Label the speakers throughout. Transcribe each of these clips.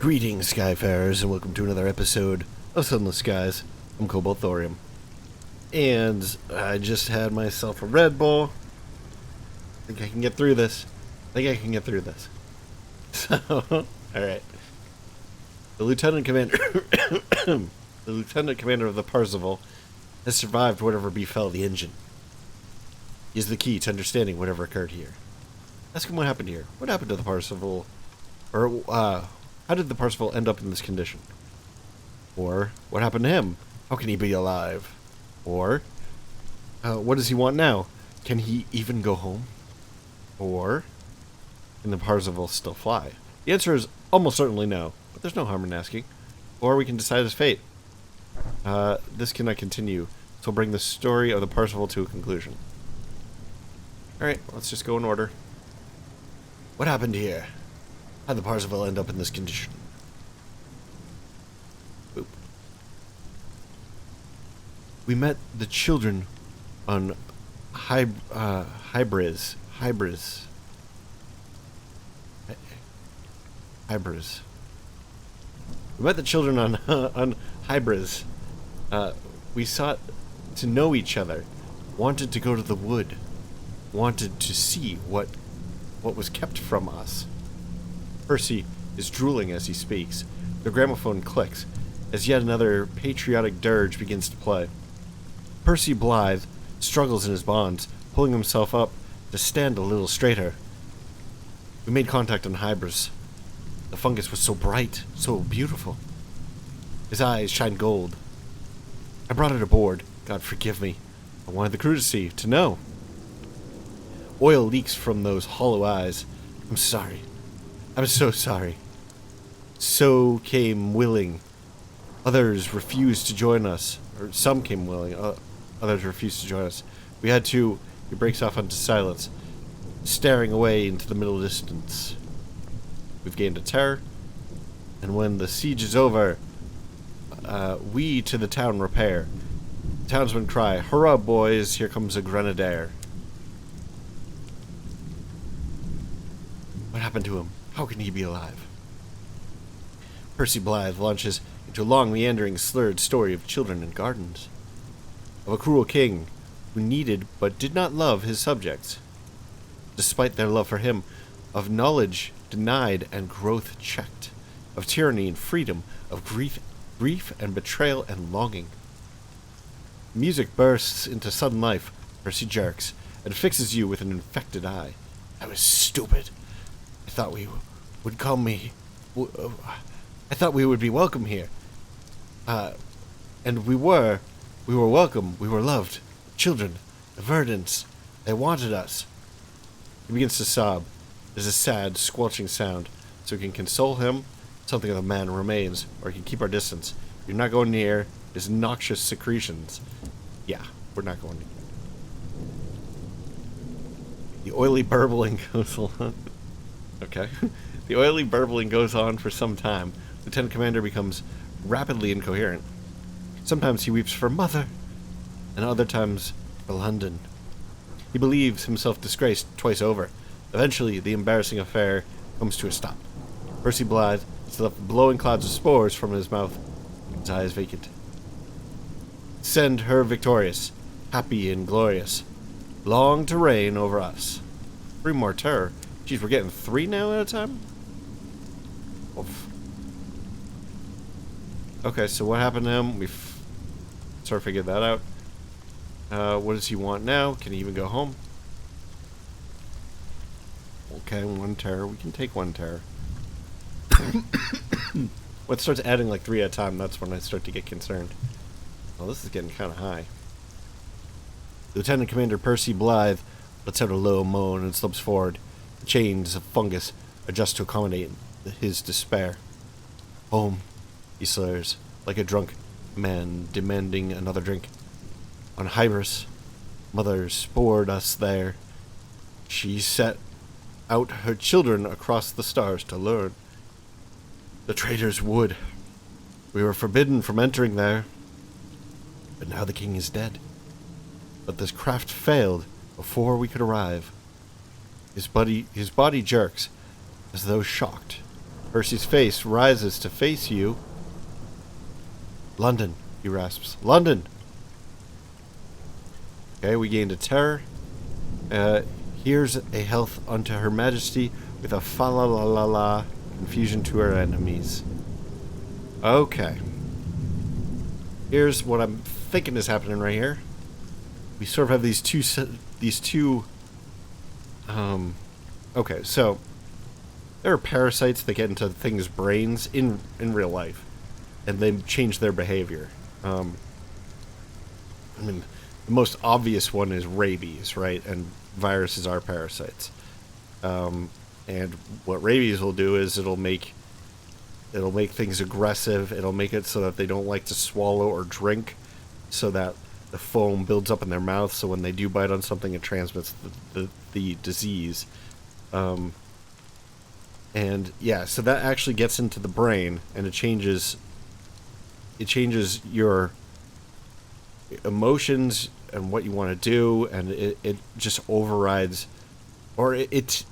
Speaker 1: Greetings, Skyfarers, and welcome to another episode of Sunless Skies. I'm Cobalt Thorium. And I just had myself a Red Bull. I think I can get through this. So, alright. The Lieutenant Commander the Lieutenant Commander of the Parzifal has survived whatever befell the engine. He is the key to understanding whatever occurred here. Ask him what happened here. What happened to the Parzifal? Or, how did the Parzifal end up in this condition? Or, what happened to him? How can he be alive? Or, what does he want now? Can he even go home? Or, can the Parzifal still fly? The answer is almost certainly no, but there's no harm in asking. Or we can decide his fate. This cannot continue, so we'll bring the story of the Parzifal to a conclusion. Alright, let's just go in order. What happened here? How'd the Parzifal end up in this condition? Boop. We met the children on Hybris. We met the children on Hybris. We sought to know each other, wanted to go to the wood, wanted to see what was kept from us. Percy is drooling as he speaks. The gramophone clicks as yet another patriotic dirge begins to play. Percy Blythe struggles in his bonds, pulling himself up to stand a little straighter. We made contact on Hybris. The fungus was so bright, so beautiful. His eyes shine gold. I brought it aboard. God forgive me. I wanted the crew to see, to know. Oil leaks from those hollow eyes. I'm sorry. I'm so sorry. So came willing. Others refused to join us. Or some came willing. Others refused to join us. We had to... He breaks off into silence, staring away into the middle distance. We've gained a terror. And when the siege is over, we to the town repair. The townsmen cry, "Hurrah, boys, here comes a grenadier." What happened to him? How can he be alive? Percy Blythe launches into a long, meandering, slurred story of children and gardens. Of a cruel king who needed but did not love his subjects, despite their love for him. Of knowledge denied and growth checked. Of tyranny and freedom. Of grief and betrayal and longing. Music bursts into sudden life. Percy jerks and fixes you with an infected eye. I was stupid. I thought we would call me... I thought we would be welcome here. And we were. We were welcome. We were loved. Children. The Verdants. They wanted us. He begins to sob. There's a sad, squelching sound. So we can console him. Something of the man remains. Or we can keep our distance. You're not going near his noxious secretions. Yeah, we're not going near. The oily burbling goes on. Okay. The oily burbling goes on for some time. Lieutenant Commander becomes rapidly incoherent. Sometimes he weeps for mother, and other times for London. He believes himself disgraced twice over. Eventually, the embarrassing affair comes to a stop. Percy Blythe is left blowing clouds of spores from his mouth, his eyes vacant. Send her victorious, happy and glorious, long to reign over us. 3 more terror. Geez, we're getting 3 now at a time? Oof. Okay, so what happened to him? We've sort of figured that out. What does he want now? Can he even go home? Okay, 1 terror. We can take 1 terror. When it starts adding like 3 at a time, that's when I start to get concerned. Well, this is getting kind of high. Lieutenant Commander Percy Blythe lets out a low moan and slumps forward. The chains of fungus adjust to accommodate his despair. Home, he slurs, like a drunk man demanding another drink. On Hybris, mother spored us there. She set out her children across the stars to learn. The traitors would. We were forbidden from entering there. But now the king is dead. But this craft failed before we could arrive. His body jerks, as though shocked. Percy's face rises to face you. London, he rasps. London! Okay, we gained a terror. Here's a health unto Her Majesty with a fa-la-la-la-la confusion to her enemies. Okay. Here's what I'm thinking is happening right here. We sort of have these two. Okay, so there are parasites that get into things' brains in real life, and they change their behavior. I mean, the most obvious one is rabies, right? And viruses are parasites. And what rabies will do is it'll make things aggressive. It'll make it so that they don't like to swallow or drink, so that the foam builds up in their mouth. So when they do bite on something, it transmits the disease. And yeah, so that actually gets into the brain, and it changes your emotions and what you want to do, and it just overrides, or it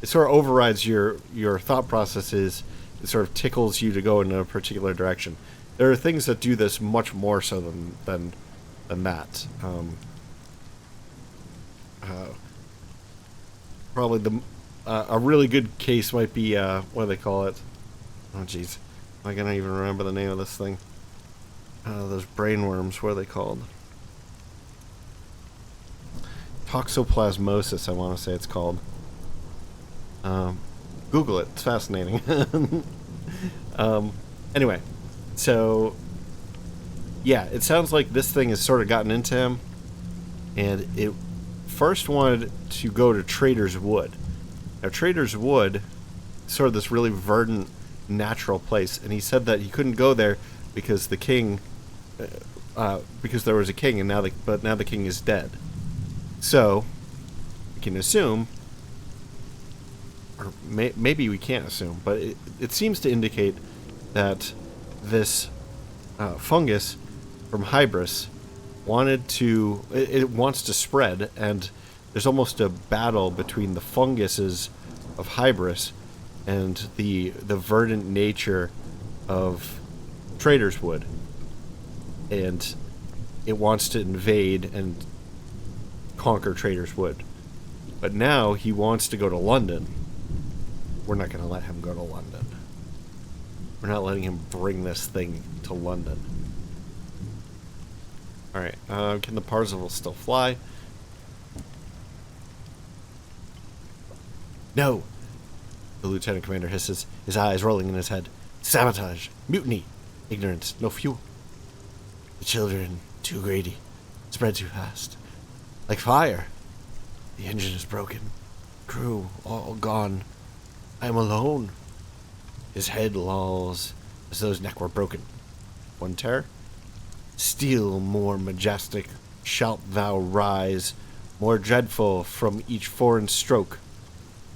Speaker 1: sort of overrides your thought processes. It sort of tickles you to go in a particular direction. There are things that do this much more so than that. Probably a really good case might be what do they call it? Oh jeez, I can't even remember the name of this thing. Those brain worms, what are they called? Toxoplasmosis, I want to say it's called. Google it, it's fascinating. Anyway, so yeah, it sounds like this thing has sort of gotten into him, and it first wanted to go to Traitor's Wood. Now, Traitor's Wood is sort of this really verdant, natural place, and he said that he couldn't go there because the king, because there was a king, and now the king is dead. So we can assume, or maybe we can't assume, but it seems to indicate that this fungus from Hybris wants to spread, and there's almost a battle between the funguses of Hybris and the verdant nature of Traitor's Wood, and it wants to invade and conquer Traitor's Wood. But now he wants to go to London. We're not going to let him go to London. We're not letting him bring this thing to London. Alright, can the Parzifal still fly? No! The lieutenant commander hisses, his eyes rolling in his head. Sabotage! Mutiny! Ignorance! No fuel! The children, too greedy. Spread too fast. Like fire! The engine is broken. Crew, all gone. I am alone. His head lolls, as though his neck were broken. One terror? Still more majestic shalt thou rise, more dreadful from each foreign stroke,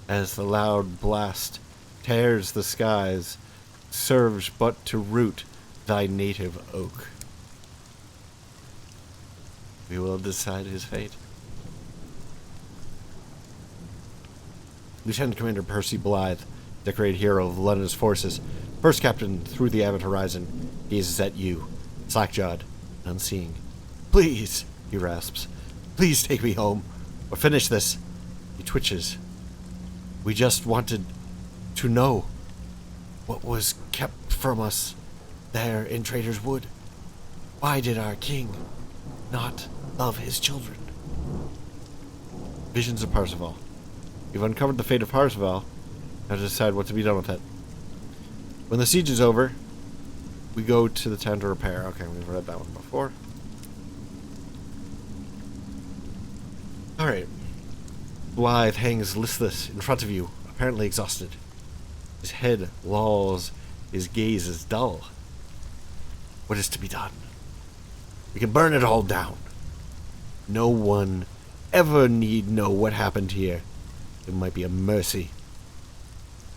Speaker 1: as the loud blast tears the skies, serves but to root thy native oak. We will decide his fate. Lieutenant Commander Percy Blythe, decorated hero of London's forces, first captain through the avid horizon, gazes at you, slack-jawed and unseeing. Please, he rasps, please take me home, or finish this. He twitches. We just wanted to know what was kept from us there in Traitor's Wood. Why did our king not love his children? Visions of Parzifal. You've uncovered the fate of Parzifal. Now to decide what to be done with it. When the siege is over, we go to the town to repair. Okay, we've read that one before. Alright. Blythe hangs listless in front of you, apparently exhausted. His head lolls, his gaze is dull. What is to be done? We can burn it all down. No one ever need know what happened here. It might be a mercy.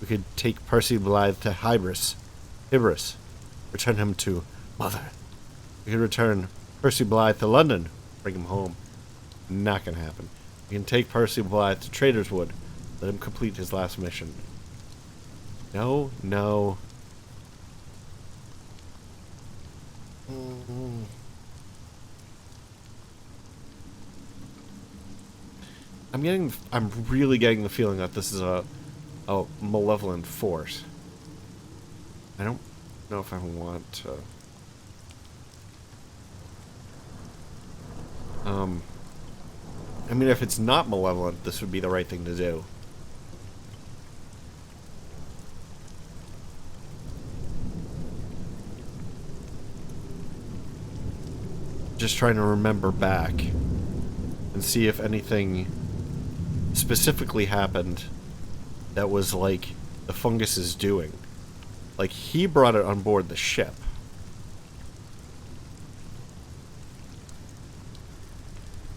Speaker 1: We could take Percy Blythe to Hybris. Return him to Mother. We could return Percy Blythe to London. Bring him home. Not gonna happen. We can take Percy Blythe to Traitor's Wood. Let him complete his last mission. No, no. I'm really getting the feeling that this is a malevolent force. I don't know if I want to. I mean, if it's not malevolent, this would be the right thing to do. Just trying to remember back and see if anything specifically happened that was like the fungus is doing. Like, he brought it on board the ship.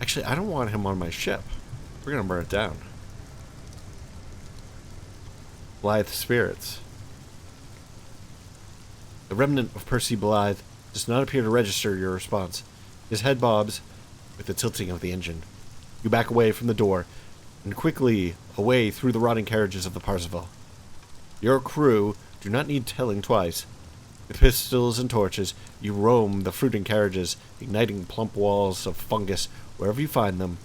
Speaker 1: Actually, I don't want him on my ship. We're gonna burn it down. Blythe spirits. The remnant of Percy Blythe does not appear to register your response. His head bobs with the tilting of the engine. You back away from the door and quickly away through the rotting carriages of the Parzifal. Your crew do not need telling twice. With pistols and torches, you roam the fruiting carriages, igniting plump walls of fungus wherever you find them.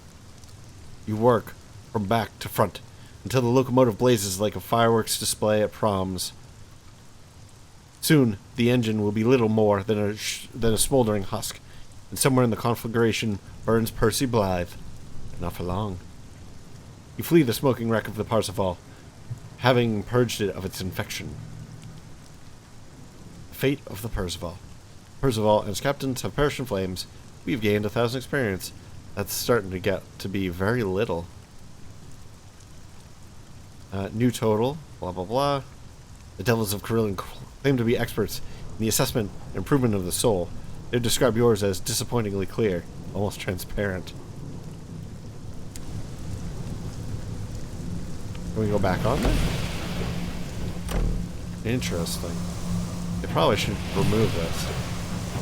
Speaker 1: You work from back to front until the locomotive blazes like a fireworks display at proms. Soon, the engine will be little more than a smoldering husk, and somewhere in the conflagration burns Percy Blythe. But not for long. You flee the smoking wreck of the Parzifal, having purged it of its infection. Fate of the Parzifal. Parzifal and its captains have perished in flames. We've gained 1,000 experience. That's starting to get to be very little. New total, blah blah blah. The devils of Carillion claim to be experts in the assessment and improvement of the soul. They describe yours as disappointingly clear, almost transparent. Can we go back on there? Interesting. They probably should remove this.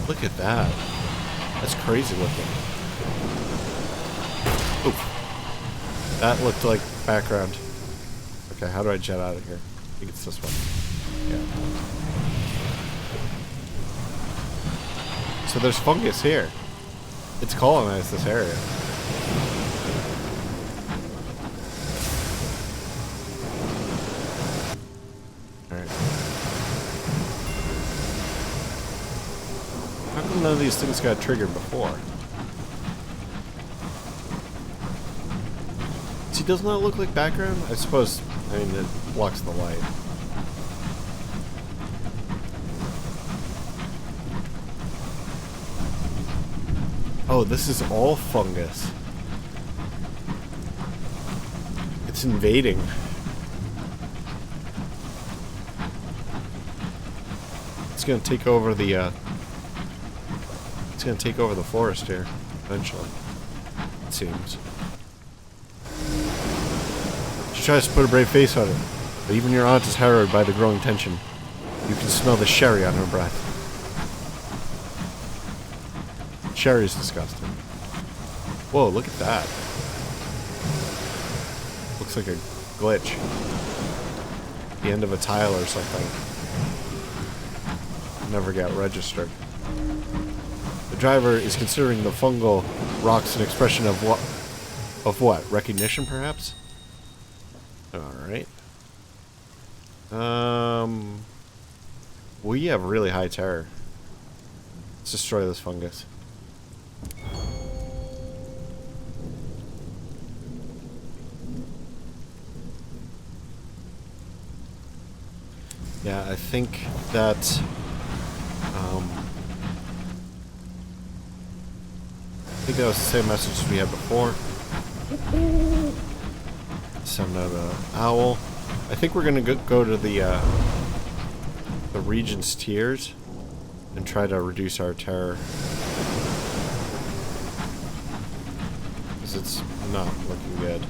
Speaker 1: Look at that. That's crazy looking. Oof. That looked like background. Okay, how do I jet out of here? I think it's this one. Yeah. So there's fungus here. It's colonized this area. Alright. How come none of these things got triggered before? See, doesn't that look like background? I suppose, I mean, it blocks the light. Oh, this is all fungus. It's invading. It's gonna take over the, it's gonna take over the forest here, eventually. It seems. She tries to put a brave face on it, but even your aunt is harrowed by the growing tension. You can smell the sherry on her breath. Sherry is disgusting. Whoa, look at that. Looks like a glitch. The end of a tile or something. Never got registered. The driver is considering the fungal rocks an expression of what? Of what? Recognition, perhaps? Alright. We have really high terror. Let's destroy this fungus. Yeah, I think that was the same message as we had before. Send out an owl. I think we're gonna go to the Regent's tiers and try to reduce our terror, because it's not looking good.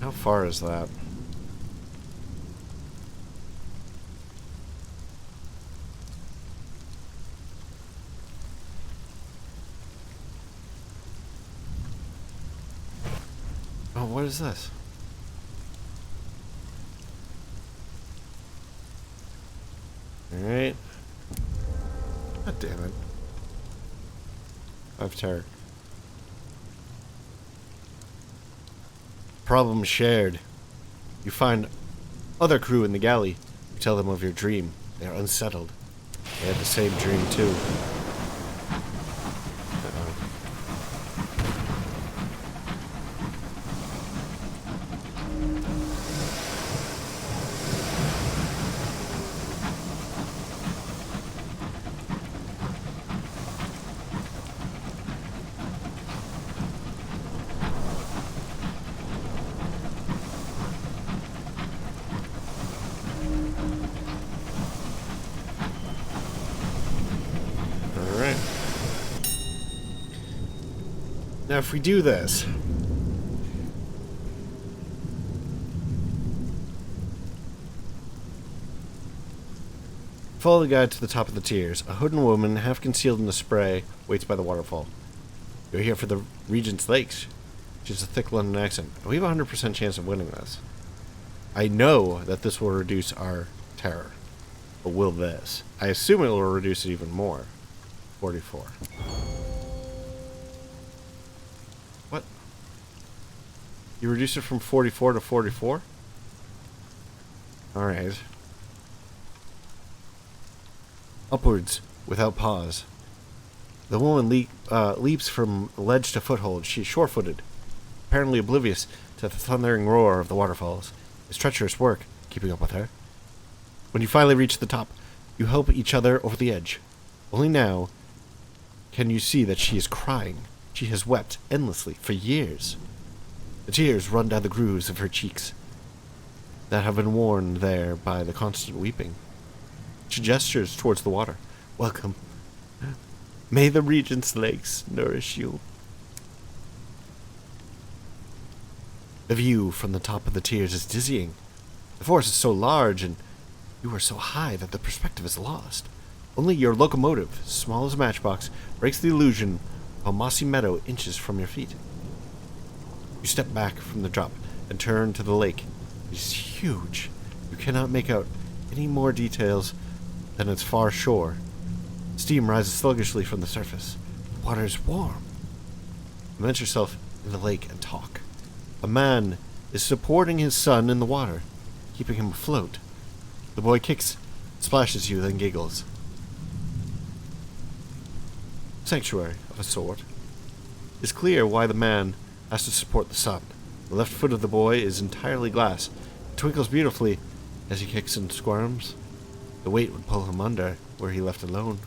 Speaker 1: How far is that? Oh, what is this? Alright. God damn it. I have terror. Problem shared. You find other crew in the galley. You tell them of your dream. They are unsettled. They had the same dream too. Now, if we do this, follow the guide to the top of the tiers. A hooded woman, half concealed in the spray, waits by the waterfall. You're here for the Regent's Lakes. She has a thick London accent. We have a 100% chance of winning this. I know that this will reduce our terror. But will this? I assume it will reduce it even more. 44. What? You reduce it from 44 to 44? Alright. Upwards, without pause. The woman leaps from ledge to foothold. She is sure-footed, apparently oblivious to the thundering roar of the waterfalls. It's treacherous work, keeping up with her. When you finally reach the top, you help each other over the edge. Only now can you see that she is crying. She has wept endlessly for years. The tears run down the grooves of her cheeks that have been worn there by the constant weeping. She gestures towards the water. Welcome. May the Regent's Lakes nourish you. The view from the top of the tiers is dizzying. The forest is so large and you are so high that the perspective is lost. Only your locomotive, small as a matchbox, breaks the illusion of a mossy meadow inches from your feet. You step back from the drop and turn to the lake. It is huge. You cannot make out any more details than its far shore. Steam rises sluggishly from the surface. The water is warm. Immerse yourself in the lake and talk. A man is supporting his son in the water, keeping him afloat. The boy kicks, splashes you, then giggles. Sanctuary, of a sort. It's clear why the man has to support the son. The left foot of the boy is entirely glass. It twinkles beautifully as he kicks and squirms. The weight would pull him under, were he left alone.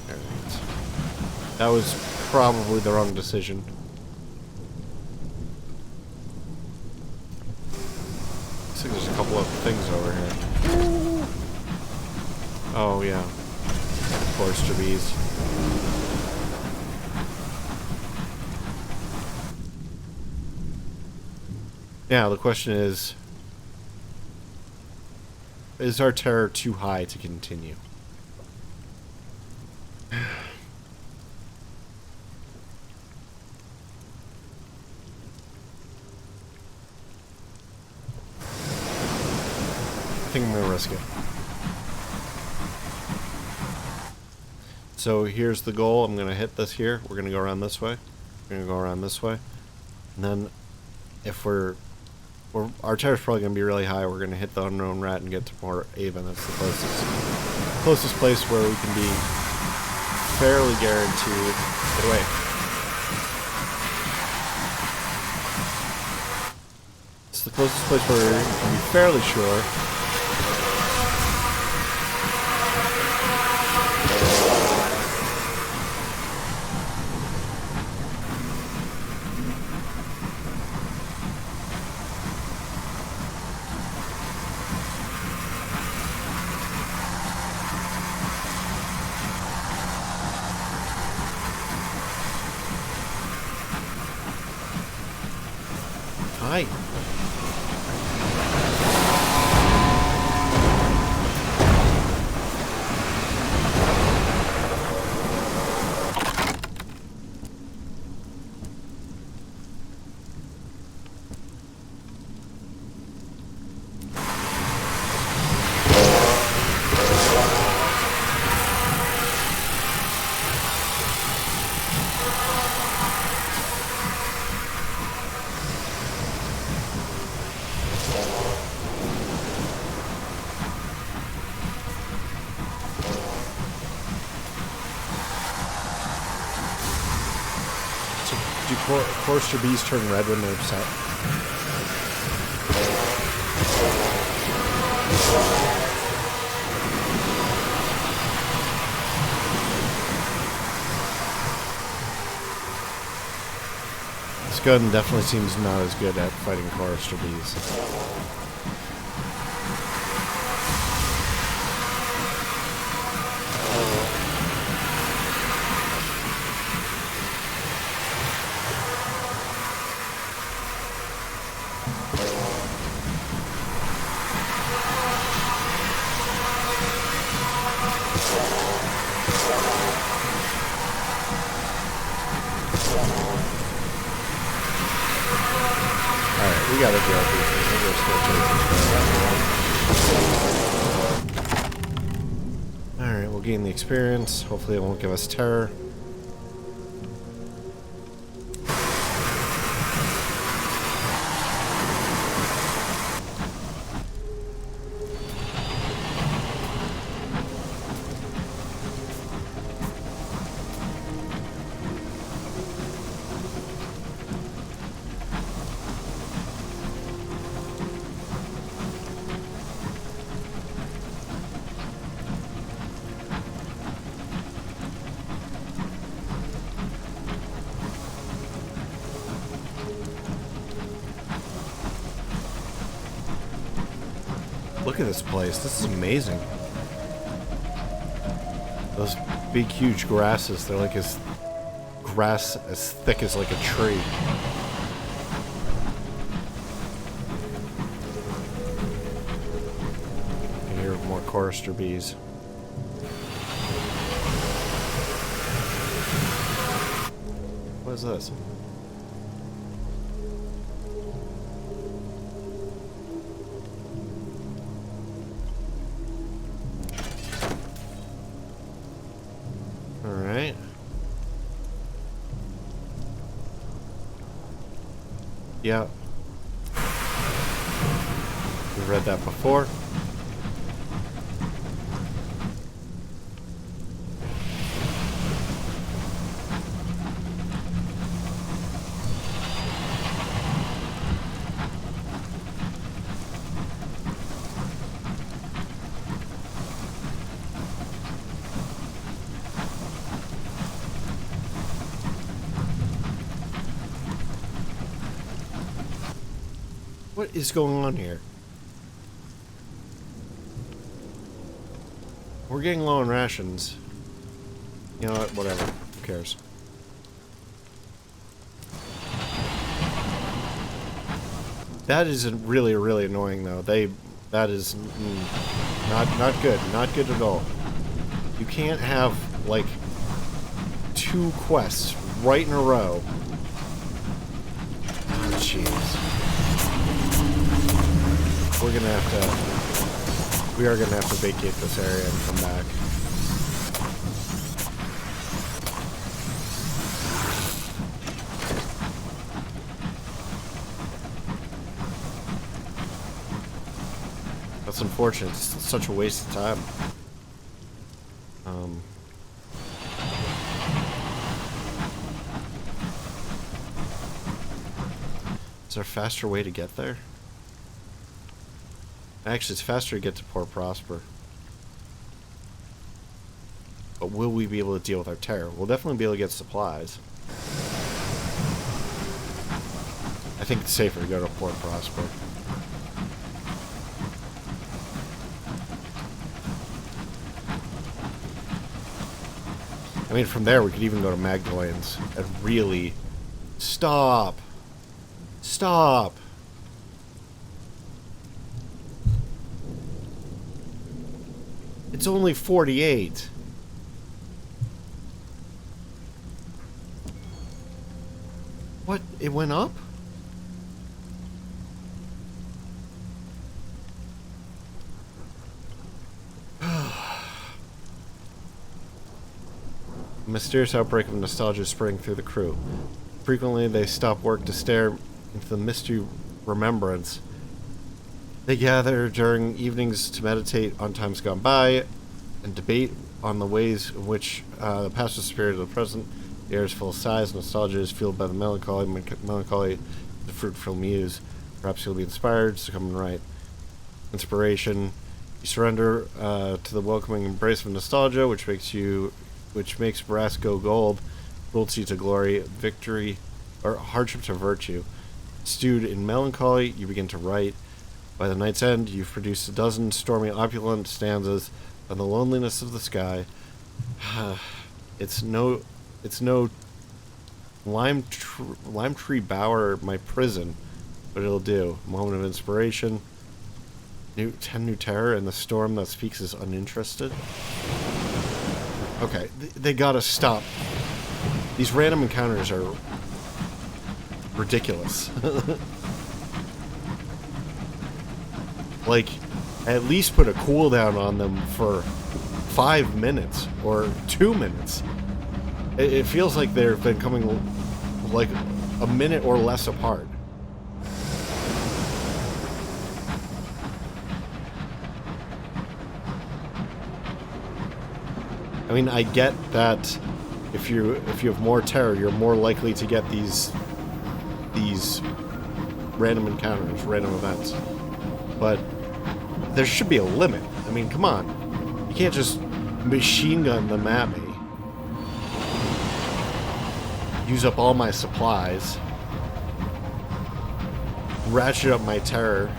Speaker 1: Alright. That was probably the wrong decision. Looks like there's a couple of things over here. Oh, yeah. Forester bees. Now, the question is our terror too high to continue? I think I'm going to risk it. So here's the goal. I'm going to hit this here. We're going to go around this way. We're going to go around this way. And then if our terror's probably going to be really high, we're going to hit the unknown rat and get to Port Avon. That's the closest place where we can be fairly guaranteed. Get away. It's the closest place where we can be fairly sure. Hi. Do chorister bees turn red when they're upset? This gun definitely seems not as good at fighting chorister bees. We gotta deal with these things. We're still chasing. Alright, we'll gain the experience. Hopefully it won't give us terror. Look at this place. This is amazing. Those big, huge grasses, they're like grass as thick as like a tree. And here are more chorister bees. What is this? Alright. Yeah. We've read that before. What is going on here? We're getting low on rations. You know what? Whatever. Who cares? That is really, really annoying, though. That is not good. Not good at all. You can't have like 2 quests right in a row. Oh, jeez. We are gonna have to vacate this area and come back. That's unfortunate. It's such a waste of time. Is there a faster way to get there? Actually, it's faster to get to Port Prosper. But will we be able to deal with our terror? We'll definitely be able to get supplies. I think it's safer to go to Port Prosper. I mean, from there we could even go to Magdalene's and really... Stop! Stop! It's only 48. What? It went up? A mysterious outbreak of nostalgia spreading through the crew. Frequently, they stop work to stare into the misty remembrance. They gather during evenings to meditate on times gone by and debate on the ways in which the past was superior to the present. The air is full of sighs. Nostalgia is fueled by the melancholy. Melancholy, the fruitful muse. Perhaps you'll be inspired, succumb and write. Inspiration. You surrender to the welcoming embrace of nostalgia, which makes brass go gold, cruelty to glory, victory, or hardship to virtue. Stewed in melancholy, you begin to write. By the night's end, you've produced a dozen stormy, opulent stanzas on the loneliness of the sky. It's no lime tree bower, my prison, but it'll do. Moment of inspiration. 10 new terror, and the storm that speaks is uninterested. Okay, they gotta stop. These random encounters are ridiculous. Like, at least put a cooldown on them for 5 minutes or 2 minutes. It feels like they've been coming like a minute or less apart. I mean, I get that if you have more terror, you're more likely to get these random encounters, random events. But there should be a limit. I mean, come on. You can't just machine gun them at me. Use up all my supplies. Ratchet up my terror.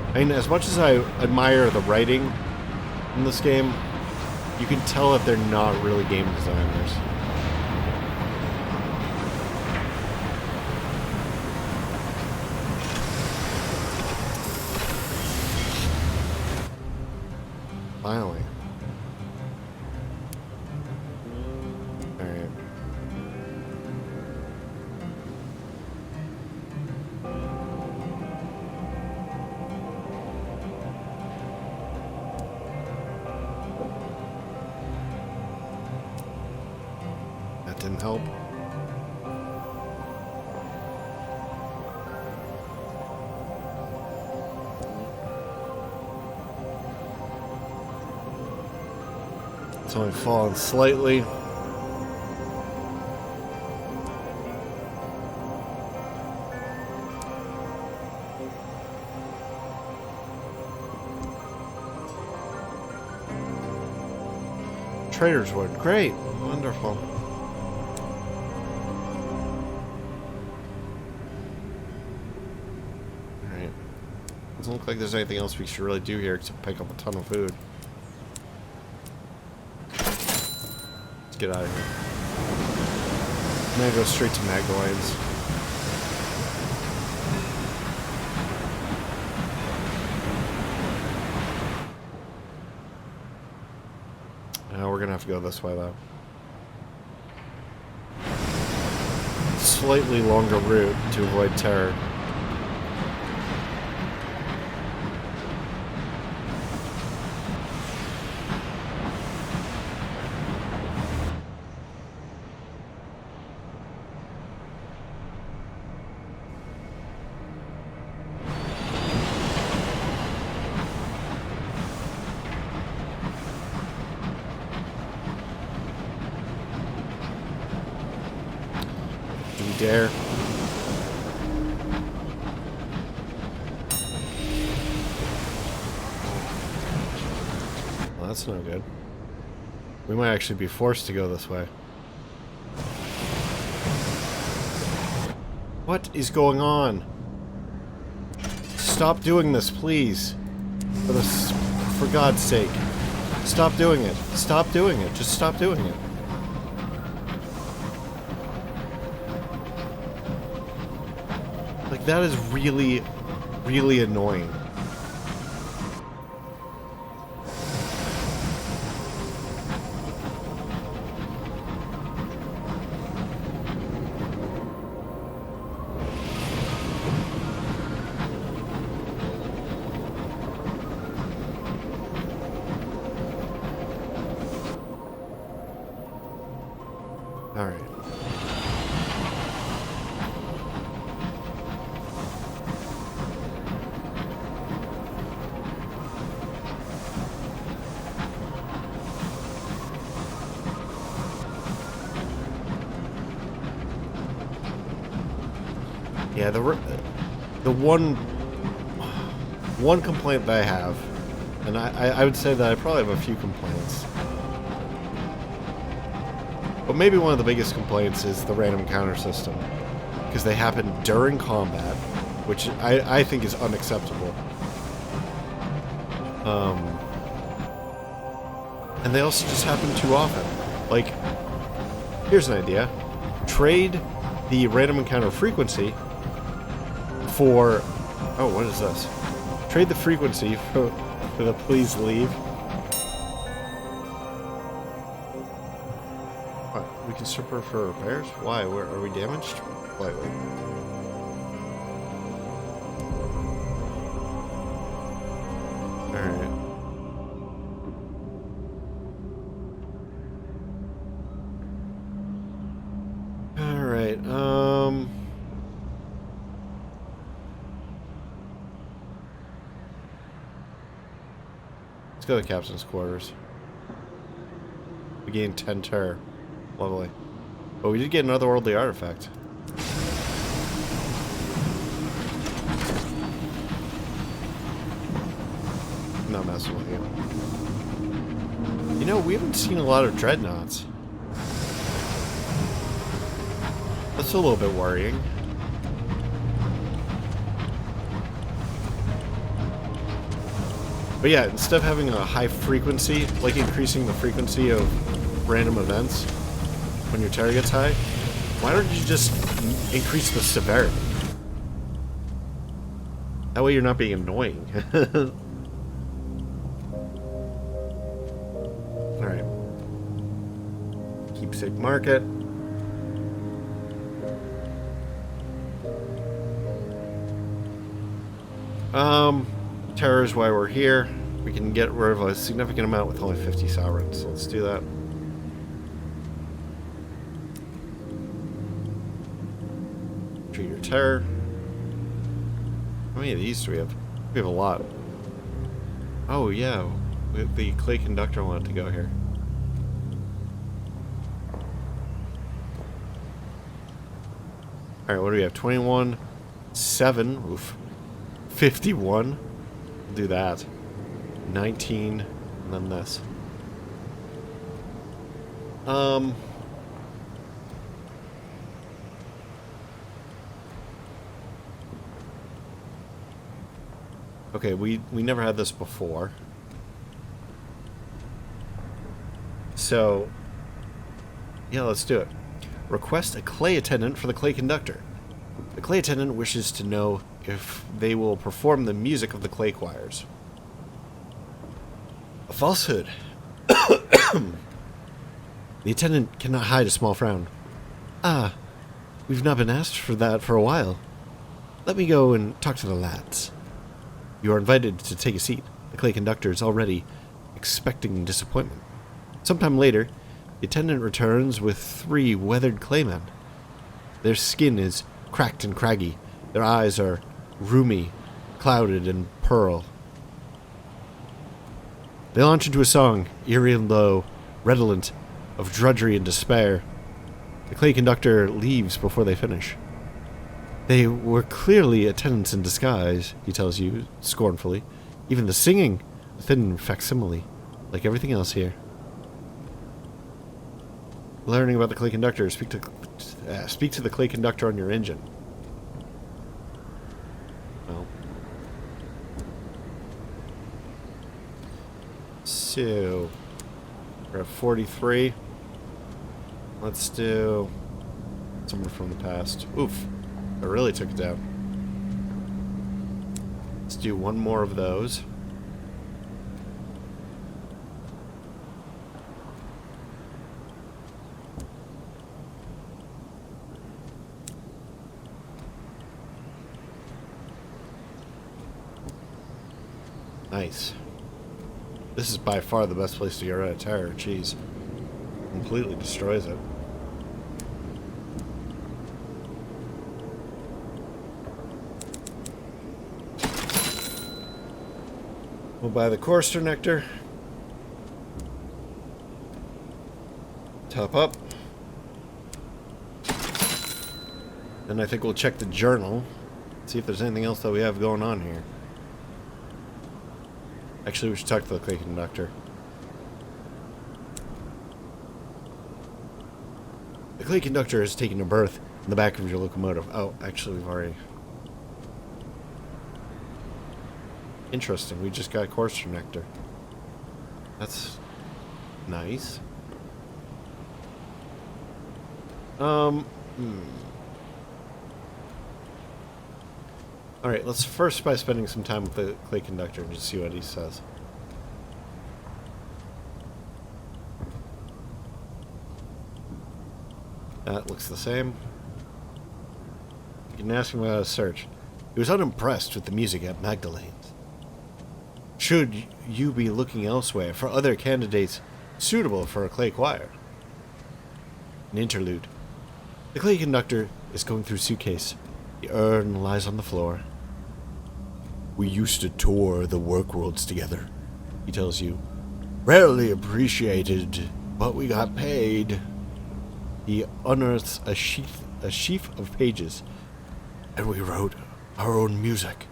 Speaker 1: I mean, as much as I admire the writing in this game, you can tell that they're not really game designers. Finally. Alright. That didn't help. It's only fallen slightly. Traitor's Wood. Great. Wonderful. Alright. Doesn't look like there's anything else we should really do here except pick up a ton of food. Let's get out of here. I'm gonna go straight to Magdalene's. We're gonna have to go this way though. Slightly longer route to avoid terror. Dare. Well, that's no good. We might actually be forced to go this way. What is going on? Stop doing this, please. For God's sake. Stop doing it. Stop doing it. Just stop doing it. That is really, really annoying. All right. Yeah, the one complaint that I have, and I would say that I probably have a few complaints, but maybe one of the biggest complaints is the random encounter system, because they happen during combat, which I think is unacceptable. And they also just happen too often. Like, here's an idea. Trade the random encounter frequency for... Oh, what is this? Trade the frequency for the please leave. What? We can strip her for repairs? Why? Where are we damaged? Slightly. Alright. Let's go to the captain's quarters. We gained 10 terror. Lovely. But we did get another worldly artifact. I'm not messing with you. You know, we haven't seen a lot of dreadnoughts. That's a little bit worrying. But yeah, instead of having a high frequency, like increasing the frequency of random events when your terror gets high, why don't you just increase the severity? That way you're not being annoying. Alright. Keepsake Market. Terror is why we're here. We can get rid of a significant amount with only 50 sovereigns, so let's do that. Treat your terror. How many of these do we have? We have a lot. Oh yeah, the Clay Conductor wanted to go here. Alright, what do we have? 21, 7, oof. 51. We'll do that. 19, and then this. Okay, we never had this before. So, yeah, let's do it. Request a Clay attendant for the Clay Conductor. The Clay attendant wishes to know if they will perform the music of the Clay choirs. A falsehood. The attendant cannot hide a small frown. Ah, we've not been asked for that for a while. Let me go and talk to the lads. You are invited to take a seat. The Clay Conductor is already expecting disappointment. Sometime later, the attendant returns with 3 weathered claymen. Their skin is cracked and craggy. Their eyes are rheumy, clouded, and pearl. They launch into a song, eerie and low, redolent of drudgery and despair. The Clay Conductor leaves before they finish. They were clearly attendants in disguise, he tells you, scornfully. Even the singing, a thin facsimile, like everything else here. Learning about the Clay Conductor, speak to the Clay Conductor on your engine. Well. So, we're at 43. Let's do someone from the past. Oof. I really took it down. Let's do one more of those. Nice. This is by far the best place to get rid of terror. Jeez. Completely destroys it. We'll buy the Courser Nectar. Top up. Then I think we'll check the journal. See if there's anything else that we have going on here. Actually, we should talk to the Clay Conductor. The Clay Conductor has taken a berth in the back of your locomotive. Oh, actually, we've already... Interesting, we just got course connector. That's nice. Alright, let's first by spending some time with the Clay Conductor and just see what he says. That looks the same. You can ask him about his search. He was unimpressed with the music at Magdalene's. Should you be looking elsewhere for other candidates suitable for a clay choir? An interlude. The Clay Conductor is going through suitcase. The urn lies on the floor. We used to tour the work worlds together, he tells you. Rarely appreciated, but we got paid. He unearths a sheaf of pages, and we wrote our own music.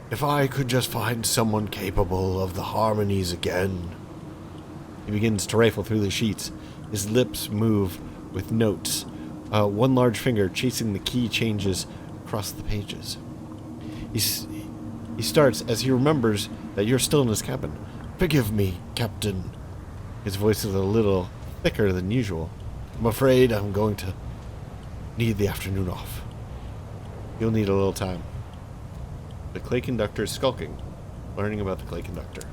Speaker 1: If I could just find someone capable of the harmonies again. He begins to rifle through the sheets. His lips move with notes, one large finger chasing the key changes across the pages. He starts as he remembers that you're still in his cabin. Forgive me, Captain. His voice is a little thicker than usual. I'm afraid I'm going to need the afternoon off. You'll need a little time. The Clay Conductor is skulking, learning about the Clay Conductor.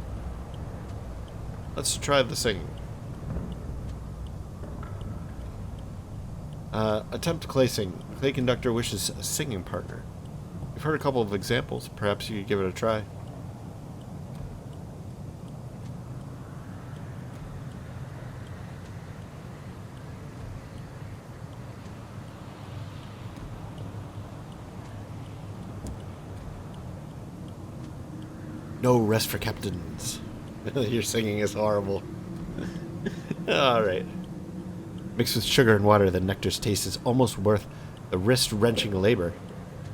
Speaker 1: Let's try the singing. Attempt clay sing. The Clay Conductor wishes a singing partner. You've heard a couple of examples. Perhaps you could give it a try. No rest for captains. Your singing is horrible. Alright. Mixed with sugar and water, the nectar's taste is almost worth the wrist-wrenching labor.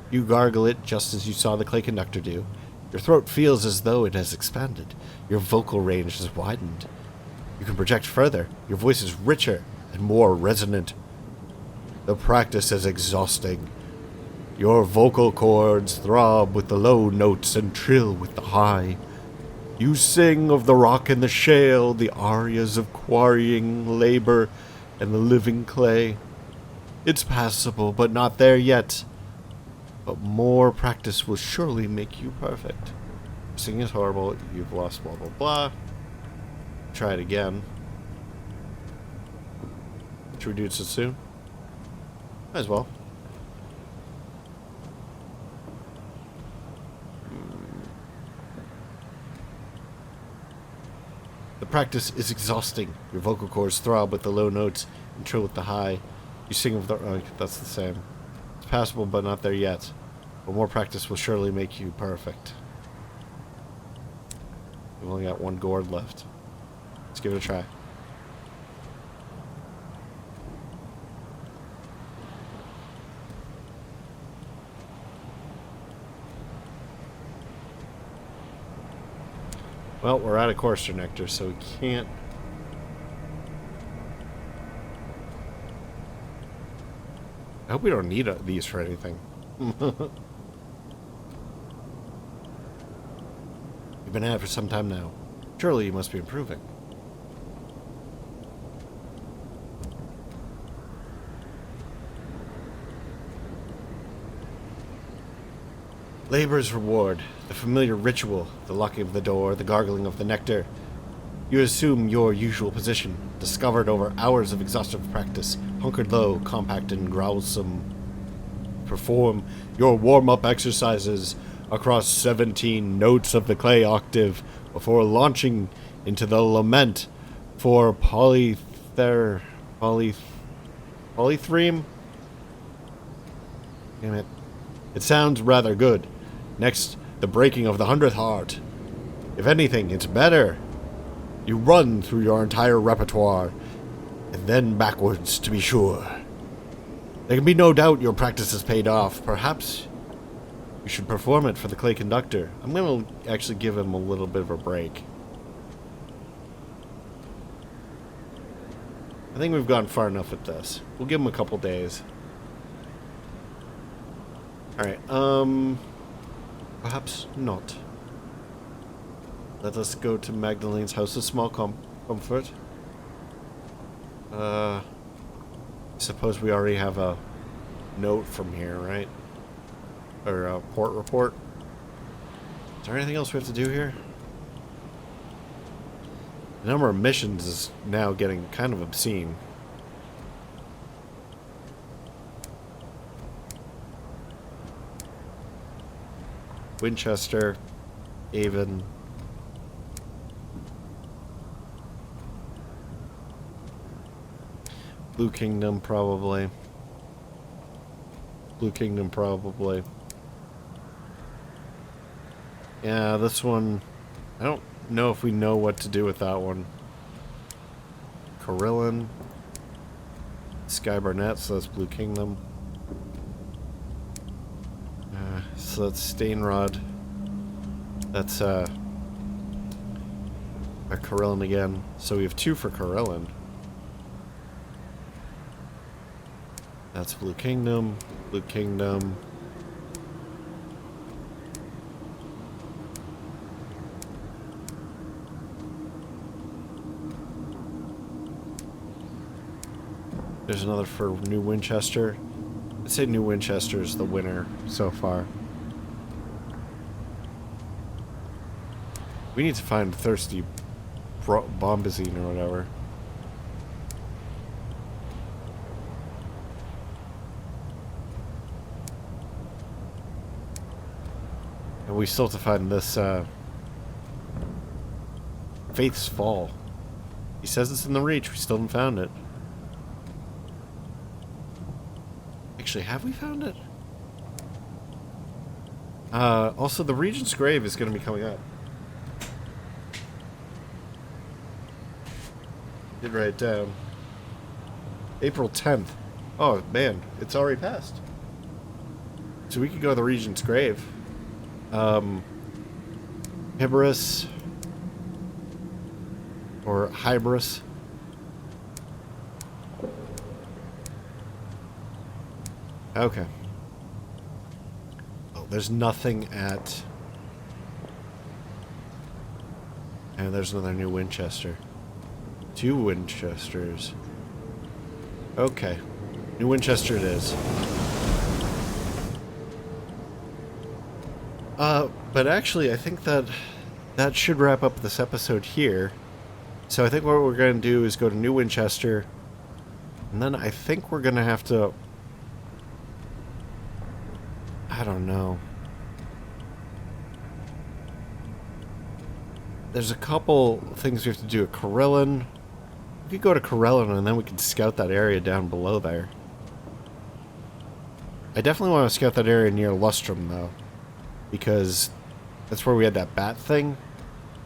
Speaker 1: You gargle it just as you saw the Clay Conductor do. Your throat feels as though it has expanded. Your vocal range has widened. You can project further. Your voice is richer and more resonant. The practice is exhausting. Your vocal cords throb with the low notes and trill with the high. You sing of the rock and the shale, the arias of quarrying labor and the living clay. It's passable, but not there yet. But more practice will surely make you perfect. Singing is horrible. You've lost blah blah blah. Try it again. Should we do it so soon? Might as well. The practice is exhausting. Your vocal cords throb with the low notes and trill with the high. You sing with the... Oh, that's the same. It's passable, but not there yet. But more practice will surely make you perfect. We've only got one gourd left. Let's give it a try. Well, we're out of course connector, so we can't... I hope we don't need these for anything. We've been at it for some time now. Surely you must be improving. Labor's reward. The familiar ritual, the locking of the door, the gargling of the nectar. You assume your usual position, discovered over hours of exhaustive practice, hunkered low, compact and growlsome. Perform your warm-up exercises across 17 notes of the clay octave before launching into the lament for polytheme? Damn it. It sounds rather good. Next, the breaking of the 100th heart. If anything, it's better. You run through your entire repertoire, and then backwards to be sure. There can be no doubt your practice has paid off. Perhaps you should perform it for the Clay Conductor. I'm going to actually give him a little bit of a break. I think we've gone far enough with this. We'll give him a couple days. Alright, perhaps not. Let us go to Magdalene's house of small comfort. I suppose we already have a note from here, right? Or a port report. Is there anything else we have to do here? The number of missions is now getting kind of obscene. Winchester, Avon. Blue Kingdom, probably. Blue Kingdom, probably. Yeah, this one... I don't know if we know what to do with that one. Carillion. Sky Barnett, so that's Blue Kingdom. So that's Stainrod. That's, a Carillion again. So we have 2 for Carillion. That's Blue Kingdom. Blue Kingdom. There's another for New Winchester. I'd say New Winchester's the winner so far. We need to find Thirsty Bombazine or whatever. And we still have to find this, Faith's Fall. He says it's in the Reach. We still haven't found it. Actually, have we found it? Also, the Regent's Grave is going to be coming up. Did write it down. April 10th. Oh, man. It's already passed. So we could go to the Regent's Grave. Hybris. Or Hybris. Okay. Oh, there's nothing at... And there's another New Winchester. 2 Winchesters. Okay. New Winchester it is. But actually, I think that should wrap up this episode here. So I think what we're going to do is go to New Winchester. And then I think we're going to have to... I don't know. There's a couple things we have to do at Carillion. We could go to Carillion and then we could scout that area down below there. I definitely want to scout that area near Lustrum, though. Because that's where we had that bat thing.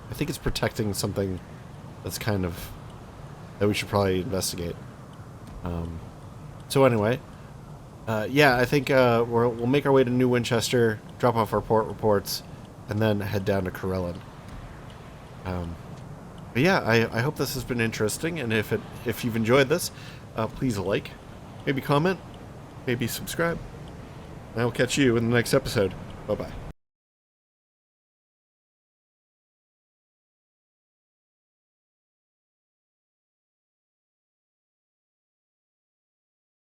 Speaker 1: I think it's protecting something that's kind of... that we should probably investigate. So anyway... yeah, I think we'll make our way to New Winchester, drop off our port reports, and then head down to Carillion. But yeah, I hope this has been interesting, and if you've enjoyed this, please like, maybe comment, maybe subscribe, and I will catch you in the next episode. Bye-bye.